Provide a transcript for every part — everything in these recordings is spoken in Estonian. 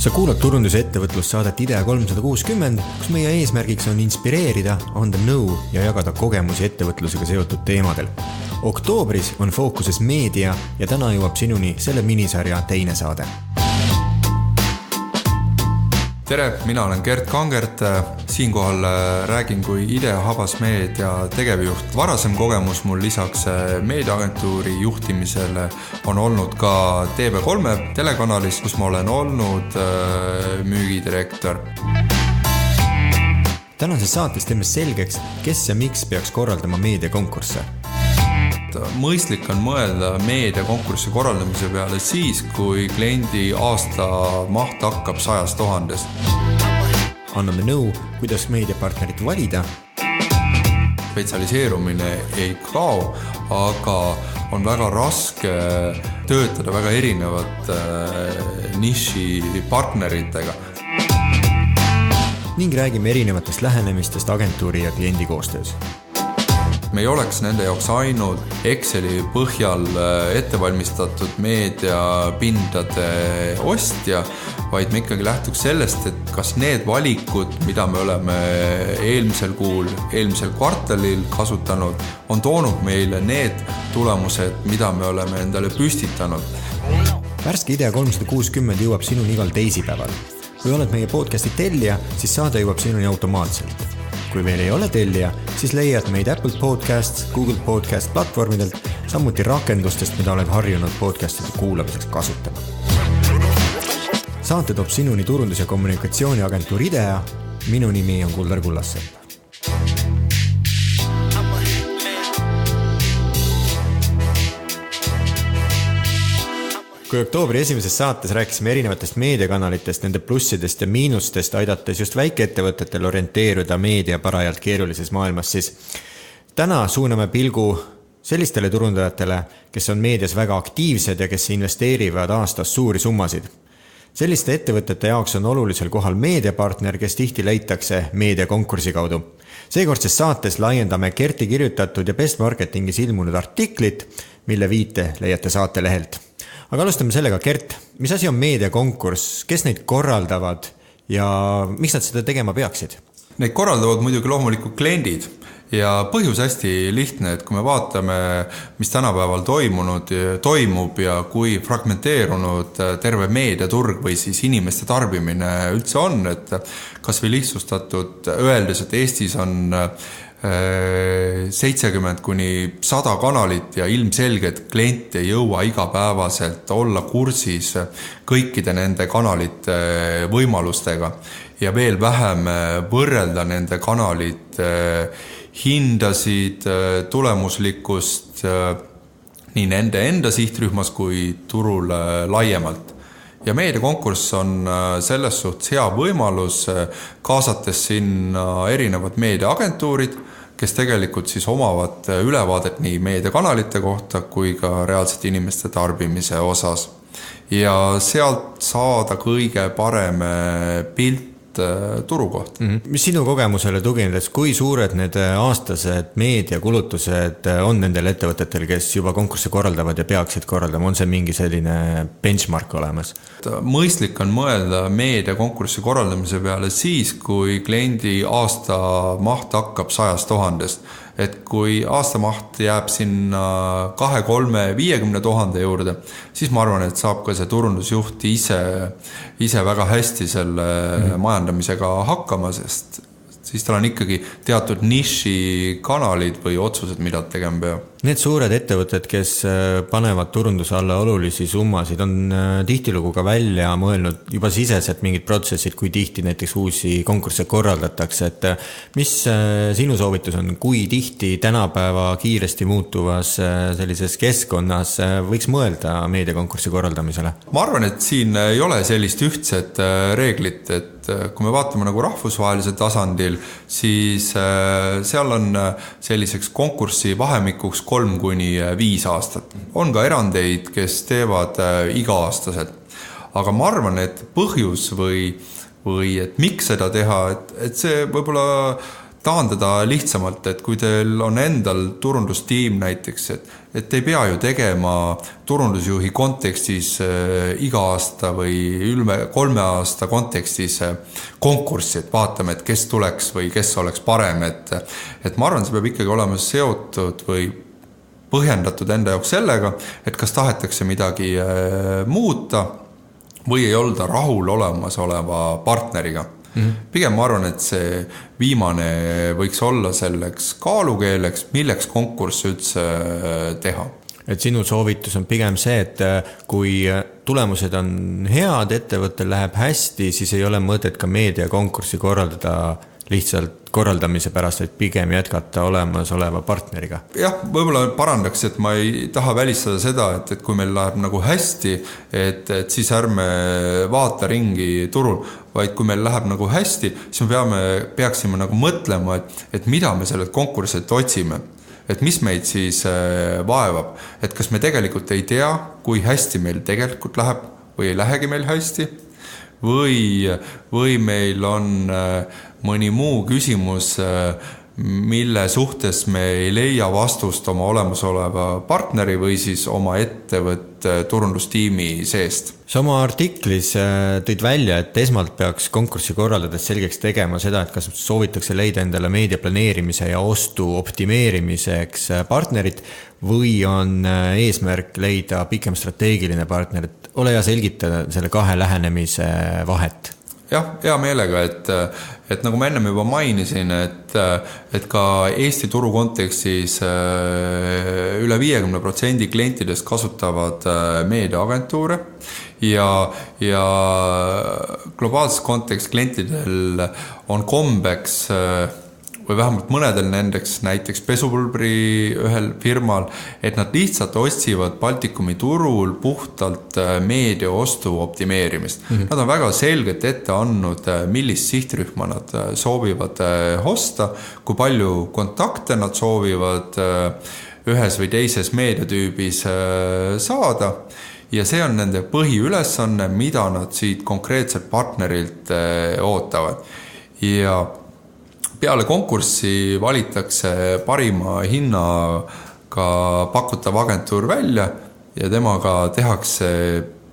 Sa kuulad turunduse ettevõtlussaadet IDEA 360, kus meie eesmärgiks on inspireerida, anda nõu ja jagada kogemusi ettevõtlusega seotud teemadel. Oktoobris on fookuses meedia ja täna jõuab sinuni selle minisarja teine saade. Tere, mina olen Gert Kangert, siinkohal räägin kui IDEA Habas meedia tegevjuht. Varasem kogemus mul lisaks meediaagentuuri juhtimisele on olnud ka TV3 telekanalis, kus ma olen olnud müügidirektor. Tänases saates teeme selgeks, kes ja miks peaks korraldama meediakonkursse. Mõistlik on mõelda meediakonkurssi korraldamise peale siis, kui kliendi aasta maht hakkab 100 000. Anname nõu, kuidas meediapartnerit valida. Spetsialiseerumine ei kao, aga on väga raske töötada väga erinevate niši partneritega. Ning räägime erinevatest lähenemistest agentuuri ja kliendi koostöös. Me ei oleks nende jaoks ainult Exceli põhjal ettevalmistatud meediapindade ostja, vaid me ikkagi lähtuks sellest, et kas need valikud, mida me oleme eelmisel kvartalil kasutanud, on toonud meile need tulemused, mida me oleme endale püstitanud. Värske IDEA 360 jõuab sinuni igal teisipäeval. Kui oled meie podcasti tellija, siis saade jõuab sinuni automaatselt. Kui veel ei ole tellija, siis leiad meid Apple Podcast, Google Podcast platvormidelt, samuti rakendustest, mida oled harjunud podcastide kuulamiseks kasutama. Saate toob sinuni turundus- ja kommunikatsiooniagentuur IDEA. Minu nimi on Kuldar Kullassepp. Kui oktoobri esimeses saates rääkisime erinevatest meediakanalitest, nende plussidest ja miinustest, aidates just väikeettevõtetel orienteeruda meedia parajalt keerulises maailmas, siis täna suuname pilgu sellistele turundajatele, kes on meedias väga aktiivsed ja kes investeerivad aastas suuri summasid. Selliste ettevõtete jaoks on olulisel kohal meediapartner, kes tihti leitakse meediakonkursi kaudu. Seekordses saates laiendame Gerti kirjutatud ja Best Marketingis ilmunud artiklit, mille viite leiate saatelehelt. Aga alustame sellega, Gert, mis asi on meediakonkurss, kes neid korraldavad ja miks nad seda tegema peaksid? Neid korraldavad muidugi loomulikult kliendid ja põhjus hästi lihtne, et kui me vaatame, mis tänapäeval toimub ja kui fragmenteerunud terve meediaturg või siis inimeste tarbimine üldse on, et kas või lihtsustatud öeldes, et Eestis on 70 kuni 100 kanalit ja ilmselgelt klient ei jõua igapäevaselt olla kursis kõikide nende kanalite võimalustega ja veel vähem võrrelda nende kanalite hindasid, tulemuslikkust nii nende enda sihtrühmas kui turul laiemalt. Ja meediakonkurss on selles suhtes hea võimalus, kaasates sinna erinevad meediaagentuurid, kes tegelikult siis omavad ülevaadet nii meediakanalite kohta kui ka reaalselt inimeste tarbimise osas. Ja sealt saada kõige parem pilt turu kohta. Mis sinu kogemusele tuginedes, kui suured need aastased meediakulutused on nendel ettevõtetel, kes juba konkursse korraldavad ja peaksid korraldama? On see mingi selline benchmark olemas? Mõistlik on mõelda meediakonkurssi korraldamise peale siis, kui kliendi aasta maht hakkab 100 000. Et kui aastamaht jääb sinna 2, 3, 50 000 juurde, siis ma arvan, et saab ka see turundusjuht ise väga hästi selle majandamisega hakkama, sest siis tal on ikkagi teatud niši kanalid või otsused, mida tegema peab. Need suured ettevõtted, kes panevad turunduse alla olulisi summasid, on tihtilugu ka välja mõelnud juba siseselt mingid protsessid, kui tihti näiteks uusi konkursse korraldatakse. Et mis sinu soovitus on, kui tihti tänapäeva kiiresti muutuvas sellises keskkonnas võiks mõelda meediakonkurssi korraldamisele? Ma arvan, et siin ei ole sellist ühtset reeglit, et kui me vaatame nagu rahvusvahelisel tasandil, siis seal on selliseks konkurssi vahemikuks 3 kuni 5 aastat. On ka erandeid, kes teevad iga-aastaselt. Aga ma arvan, et põhjus või et miks seda teha, et see võib-olla taandada lihtsamalt, et kui teil on endal turundustiim näiteks, et ei pea ju tegema turundusjuhi kontekstis iga aasta või üle 3 aasta kontekstis konkurssi, et vaatame, et kes tuleks või kes oleks parem, et ma arvan, see peab ikkagi olema seotud või põhjendatud enda jaoks sellega, et kas tahetakse midagi muuta või ei olda rahul olemasoleva partneriga. Pigem ma arvan, et see viimane võiks olla selleks kaalukeeleks, milleks konkurss üldse teha. Et sinu soovitus on pigem see, et kui tulemused on head, ettevõttel läheb hästi, siis ei ole mõtet ka meediakonkurssi korraldada lihtsalt korraldamise pärast, et pigem jätkata olemasoleva partneriga. Jah, võib-olla parandaks, et ma ei taha välistada seda, et kui meil läheb nagu hästi, et siis ärme vaata ringi turul, vaid kui meil läheb nagu hästi, siis me peaksime nagu mõtlema, et mida me sellelt konkursilt otsime. Et mis meid siis vaevab, et kas me tegelikult ei tea, kui hästi meil tegelikult läheb või ei lähegi meil hästi, või meil on mõni muu küsimus, mille suhtes me ei leia vastust oma olemasoleva partneri või siis oma ettevõtte turundustiimi seest. Sa oma artiklis tõid välja, et esmalt peaks konkurssi korraldades selgeks tegema seda, et kas soovitakse leida endale meediaplaneerimise ja ostu optimeerimiseks partnerit või on eesmärk leida pikem strateegiline partner. Ole hea selgitada selle 2 lähenemise vahet. Jah, hea meelega, et nagu ma enne juba mainisin, et ka Eesti turu kontekstis üle 50% klientidest kasutavad meediaagentuure ja globaalses kontekstis klientidel on kombeks või vähemalt mõnedel nendeks, näiteks pesupulbri ühel firmal, et nad lihtsalt otsivad Baltikumi turul puhtalt meedia ostu optimeerimist. Nad on väga selgelt ette andnud, millist sihtrühma nad soovivad osta, kui palju kontakte nad soovivad ühes või teises meediatüübis saada. Ja see on nende põhiülesanne, mida nad siit konkreetselt partnerilt ootavad. Ja peale konkurssi valitakse parima hinnaga pakutav agentuur välja ja temaga tehakse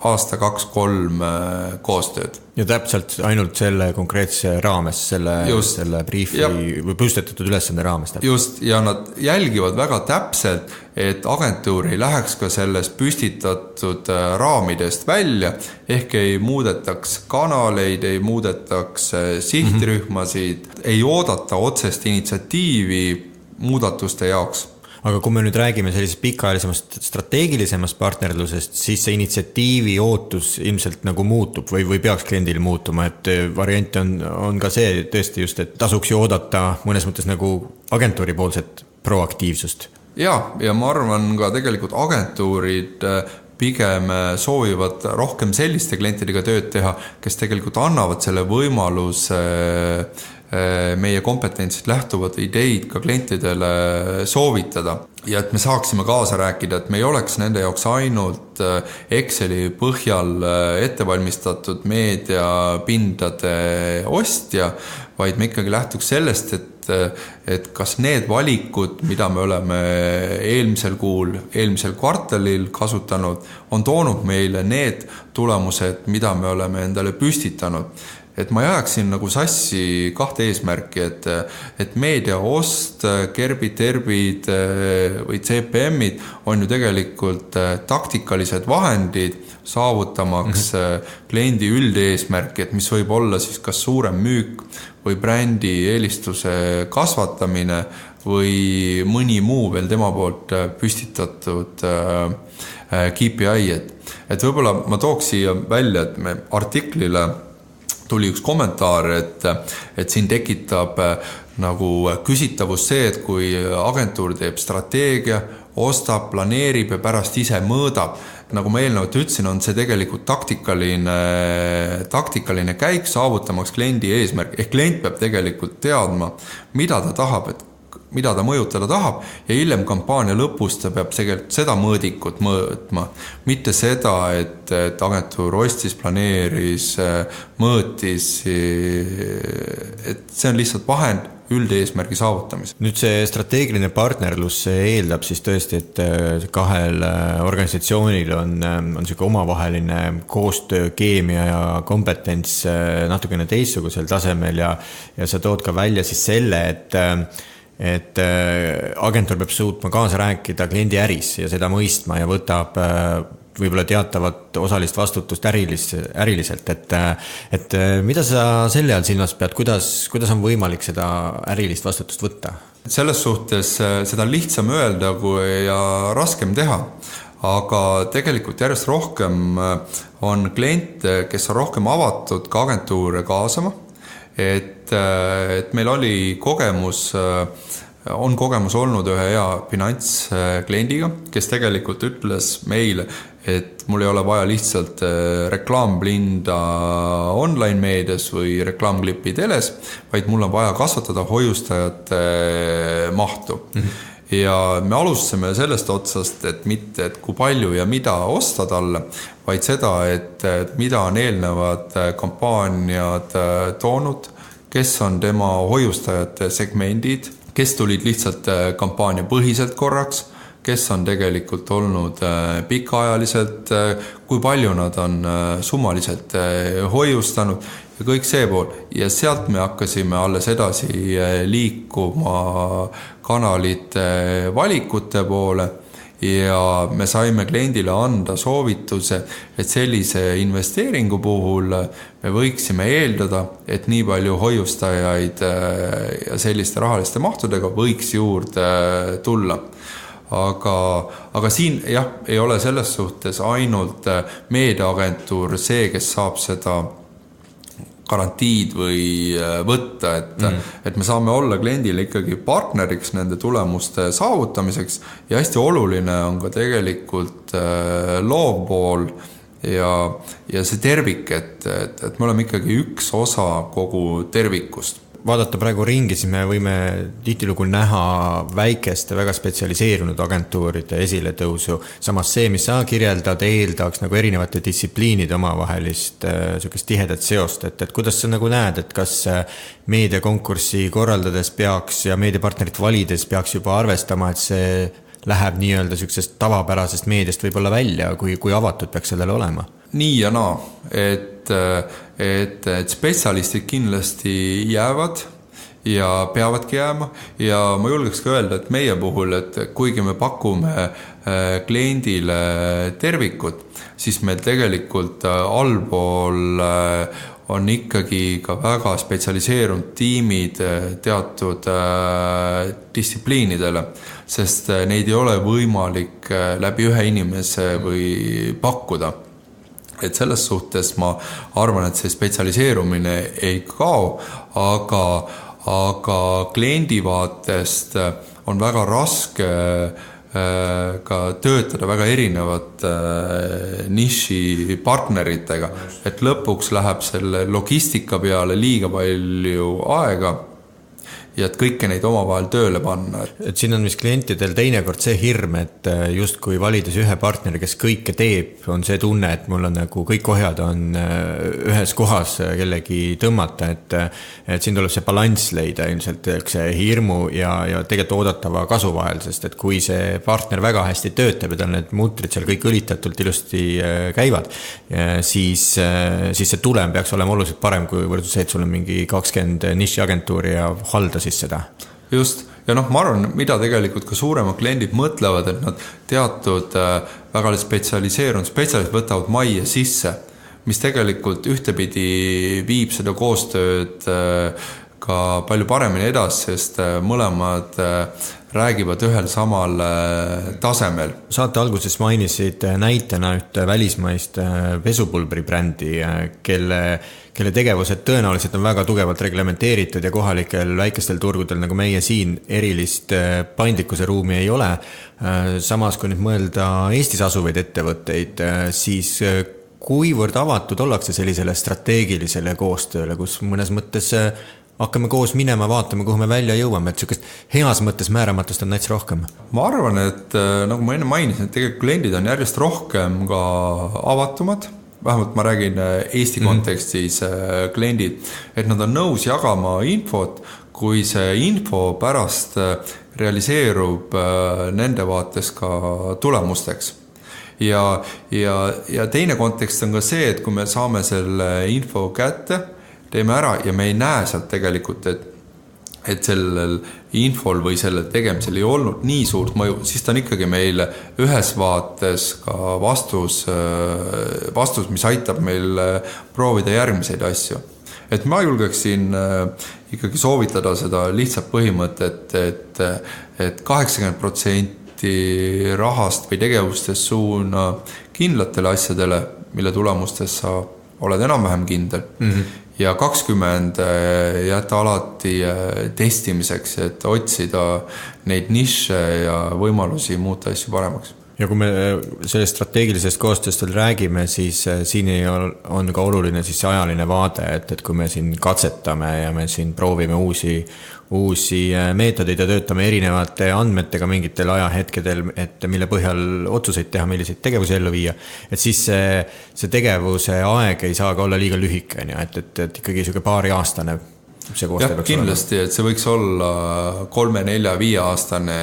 aasta 2-3 koostööd. Ja täpselt ainult selle konkreetse raames, selle briefi või püstetatud ülesande raames. Just, ja nad jälgivad väga täpselt, et agentuur ei läheks ka selles püstitatud raamidest välja, ehk ei muudetaks kanaleid, ei muudetaks sihtrühmasid, ei oodata otsest initsiatiivi muudatuste jaoks. Aga kui me nüüd räägime sellisest pikaajalisemast strateegilisemast partnerlusest, siis see initsiatiivi ootus ilmselt nagu muutub või peaks kliendil muutuma, et variant on ka see tõesti just, et tasuks ju oodata mõnes mõttes nagu agentuuri poolset proaktiivsust. Ja ma arvan ka tegelikult agentuurid pigem soovivad rohkem selliste klientidega tööd teha, kes tegelikult annavad selle võimaluse meie kompetentsist lähtuvad ideid ka klientidele soovitada ja et me saaksime kaasa rääkida, et me ei oleks nende jaoks ainult Exceli põhjal ettevalmistatud meediapindade ostja, vaid me ikkagi lähtuks sellest, et kas need valikud, mida me oleme eelmisel kuul, eelmisel kvartalil kasutanud, on toonud meile need tulemused, mida me oleme endale püstitanud. Et ma jääksin nagu sassi 2 eesmärki, et meedia ost, kerbid või CPM-id on ju tegelikult taktikalised vahendid saavutamaks kliendi üldeesmärki, et mis võib olla siis kas suurem müük või brändi eelistuse kasvatamine või mõni muu veel tema poolt püstitatud KPI. Et võib-olla ma tooks siia välja, et me artiklile tuli üks kommentaar, et siin tekitab nagu küsitavus see, et kui agentuur teeb strateegia, ostab, planeerib ja pärast ise mõõdab. Nagu ma eelnevalt ütlesin, on see tegelikult taktikaline käik saavutamaks kliendi eesmärk. Ehk klient peab tegelikult teadma, mida ta tahab, mida ta mõjutada tahab ja hiljem kampaania lõpus ta peab seda mõõdikut mõõtma. Mitte seda, et agentuur ostis, planeeris, mõõtis, et see on lihtsalt vahend, üldeesmärgi saavutamise. Nüüd see strateegiline partnerlus eeldab siis tõesti, et kahel organisatsioonil on selline omavaheline koostöö, keemia ja kompetents natukene teistsugusel tasemel ja sa tood ka välja siis selle, et agentuur peab suutma kaasa rääkida kliendi äris ja seda mõistma ja võtab võib-olla teatavat osalist vastutust äriliselt, et mida sa selle all silmas pead, kuidas on võimalik seda ärilist vastutust võtta? Selles suhtes seda on lihtsam öelda ja raskem teha, aga tegelikult järjest rohkem on kliente, kes on rohkem avatud ka agentuure kaasama, et meil oli on kogemus olnud ühe hea finantskliendiga, kes tegelikult ütles meile, et mul ei ole vaja lihtsalt reklaamblinda online meedias või reklaamklippi teles, vaid mul on vaja kasvatada hoiustajate mahtu. Ja me alustasime sellest otsast, et mitte, et kui palju ja mida osta talle, vaid seda, et mida on eelnevad kampaaniad toonud, kes on tema hoiustajate segmendid, kes tulid lihtsalt kampaania põhiselt korraks, kes on tegelikult olnud pikaajaliselt, kui palju nad on summaliselt hoiustanud ja kõik see pool. Ja sealt me hakkasime alles edasi liikuma kanalite valikute poole ja me saime kliendile anda soovituse, et sellise investeeringu puhul me võiksime eeldada, et nii palju hoiustajaid ja selliste rahaliste mahtudega võiks juurde tulla. Aga siin jah, ei ole selles suhtes ainult meediaagentuur see, kes saab seda garantiid või võtta, et me saame olla kliendile ikkagi partneriks nende tulemuste saavutamiseks ja hästi oluline on ka tegelikult loovpool ja see tervik, et me oleme ikkagi üks osa kogu tervikust. Vaadata praegu ringi, siis me võime tihtilugu näha väikeste, väga spetsialiseerunud agentuuride esiletõusu. Samas see, mis sa kirjeldad, eeldaks nagu erinevate distsipliinide omavahelist tihedat seost, et kuidas sa nagu näed, et kas meediakonkurssi korraldades peaks ja meediapartnerit valides peaks juba arvestama, et see läheb nii-öelda sellisest tavapärasest meediast võib-olla välja, kui avatud peaks sellele olema? Nii ja naa, et spetsialistid kindlasti jäävad ja peavadki jääma ja ma julgeks ka öelda, et meie puhul, et kuigi me pakume kliendile tervikut, siis meil tegelikult allpool on ikkagi ka väga spetsialiseerunud tiimid teatud distsipliinidele, sest neid ei ole võimalik läbi ühe inimese või pakkuda. Et selles suhtes ma arvan, et see spetsialiseerumine ei kao, aga kliendi vaatest on väga raske ka töötada väga erinevate niši partneritega, et lõpuks läheb selle logistika peale liiga palju aega ja et kõike neid omavahel tööle panna. Et siin on vist klientidel teinekord see hirm, et justkui valides ühe partneri, kes kõike teeb, on see tunne, et mul on nagu kõik ohjad on ühes kohas kellegi tõmmata, et siin tuleb see balanss leida ilmselt see hirmu ja tegelikult oodatava kasu vahel, sest et kui see partner väga hästi töötab ja tal need mutrid seal kõik õlitatult ilusti käivad, siis see tulem peaks olema oluliselt parem kui võrdus see, et sul on mingi 20 nišiagentuuri ja halda siis seda. Just, ja ma arvan, mida tegelikult ka suuremad kliendid mõtlevad, et nad teatud väga spetsialiseerunud spetsialist võtavad majja sisse, mis tegelikult ühtepidi viib seda koostööd ka palju paremini edasi, sest mõlemad räägivad ühel samal tasemel. Saate alguses mainisid näitena ühte välismaist pesupulbri brändi, kelle tegevused tõenäoliselt on väga tugevalt reglementeeritud ja kohalikel väikestel turgudel nagu meie siin erilist paindlikkuse ruumi ei ole. Samas, kui nüüd mõelda Eestis asuvaid ettevõtteid, siis kuivõrd avatud ollakse sellisele strateegilisele koostööle, kus mõnes mõttes hakkame koos minema, vaatame, kuhu me välja jõuame, et sellist heas mõttes määramatust on näiteks rohkem. Ma arvan, et nagu ma enne mainisin, et tegelikult kliendid on järjest rohkem ka avatumad, vähemalt ma räägin Eesti kontekstis kliendid, et nad on nõus jagama infot, kui see info pärast realiseerub nende vaates ka tulemusteks. Ja teine kontekst on ka see, et kui me saame selle info kätte, teeme ära ja me ei näe sealt tegelikult, et sellel infol või selle tegemisel ei olnud nii suurt mõju, siis ta on ikkagi meile ühes vaates ka vastus, mis aitab meil proovida järgmiseid asju. Et ma julgeksin ikkagi soovitada seda lihtsalt põhimõtet, et 80% rahast või tegevustest suuna kindlatele asjadele, mille tulemustes sa oled enam-vähem kindel. Ja 20 jäta alati testimiseks, et otsida neid niše ja võimalusi muuta asju paremaks. Ja kui me sellest strateegilisest koostööst veel räägime, siis siin on ka oluline siis see ajaline vaade, et kui me siin katsetame ja me siin proovime uusi meetodeid ja töötame erinevate andmetega mingitel ajahetkedel, et mille põhjal otsuseid teha, milliseid tegevusi ellu viia, et siis see tegevuse aeg ei saa ka olla liiga lühike, et ikkagi selline paariaastane see koostöö peaks kindlasti, et see võiks olla 3, 4, 5 aastane,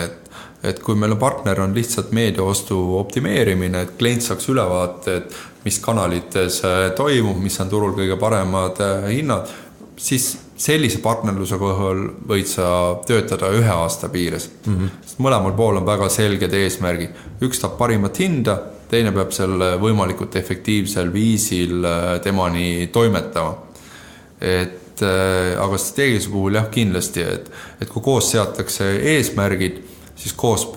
et kui meil partner on lihtsalt meediaostu optimeerimine, et klient saaks ülevaate, et mis kanalites toimub, mis on turul kõige paremad hinnad, siis sellise partnerluse kohal võid sa töötada 1 aasta piires. Mõlemal pool on väga selged eesmärgid. Üks tahab parimat hinda, teine peab selle võimalikult efektiivsel viisil temani toimetama. Aga strateegilise puhul jah kindlasti, et kui koos seatakse eesmärgid, siis koos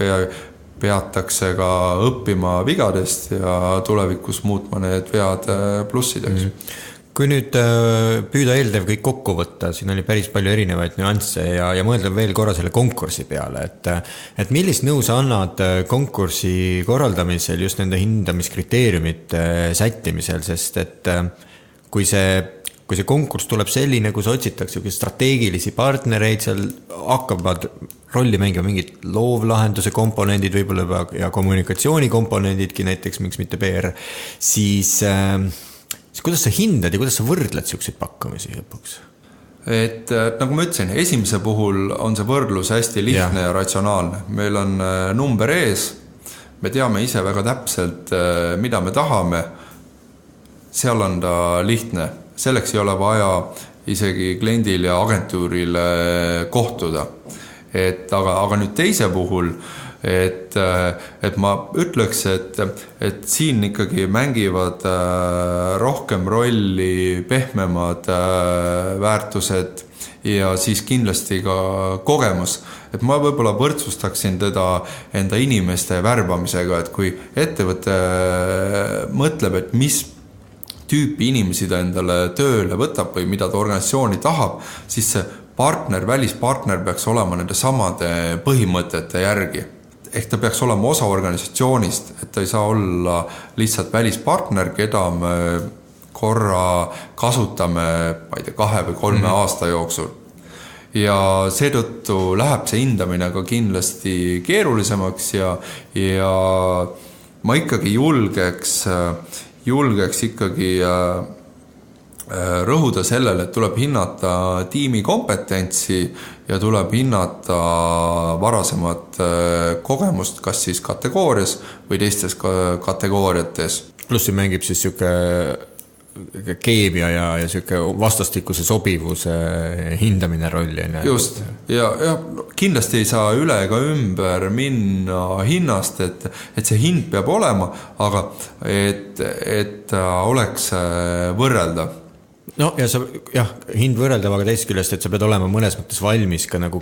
peatakse ka õppima vigadest ja tulevikus muutma need vead plussideks. Kui nüüd püüda eeldev kõik kokku võtta, siin oli päris palju erinevaid nüansse ja mõelda veel korra selle konkursi peale, et millist nõu sa annad konkursi korraldamisel just nende hindamiskriteeriumite sättimisel, sest et kui see konkurss tuleb selline, kus otsitakse strateegilisi partnereid, seal hakkavad rolli mängima mingid loovlahenduse komponendid võib-olla ja kommunikatsiooni komponendidki näiteks, miks mitte PR, siis kuidas sa hindad ja kuidas sa võrdled selliseid pakkumisi lõpuks? Et nagu ma ütlesin, esimese puhul on see võrdlus hästi lihtne ja ratsionaalne. Meil on number ees, me teame ise väga täpselt, mida me tahame, seal on ta lihtne. Selleks ei ole vaja isegi kliendil ja agentuuril kohtuda. Aga nüüd teise puhul, et ma ütleks, et siin ikkagi mängivad rohkem rolli pehmemad väärtused ja siis kindlasti ka kogemus. Et ma võib-olla võrdsustaksin teda enda inimeste värbamisega, et kui ettevõte mõtleb, et mis tüüpi inimesi ta endale tööle võtab või mida ta organisatsiooni tahab, siis see välispartner peaks olema nende samade põhimõtete järgi. Ehk ta peaks olema osa organisatsioonist, et ta ei saa olla lihtsalt välispartner, keda me korra kasutame 2 või 3 aasta jooksul. Ja seetõttu läheb see hindamine ka kindlasti keerulisemaks ja ma ikkagi julgeks ikkagi rõhuda sellele, et tuleb hinnata tiimi kompetentsi ja tuleb hinnata varasemat kogemust, kas siis kategoorias või teistes kategooriates. Plussi mängib siis keemia ja vastastikuse sobivuse hindamine rolli. Just, ja kindlasti ei saa üle ega ümber minna hinnast, et see hind peab olema, aga et oleks võrreldav. No ja hind võrreldav, aga teist küljest, et sa pead olema mõnes mõttes valmis ka nagu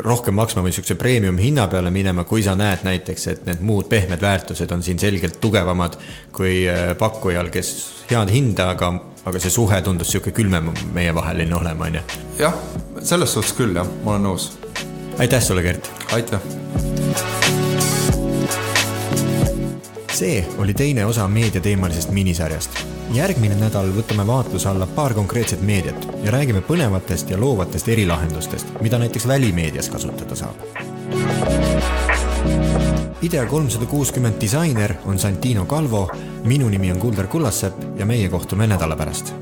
rohkem maksma või selline premium hinna peale minema, kui sa näed näiteks, et need muud pehmed väärtused on siin selgelt tugevamad kui pakkujal, kes head hinda, aga see suhe tundus selline külmem meie vaheline olema. Jah, selles suhtes küll, jah, ma olen nõus. Aitäh sulle, Gert! Aitäh! See oli teine osa meediateemalisest minisarjast. Järgmine nädal võtame vaatluse alla paar konkreetset meediat ja räägime põnevatest ja loovatest erilahendustest, mida näiteks välimeedias kasutada saab. Idea 360 disainer on Santino Calvo, minu nimi on Kuldar Kullassepp ja meie kohtume nädala pärast.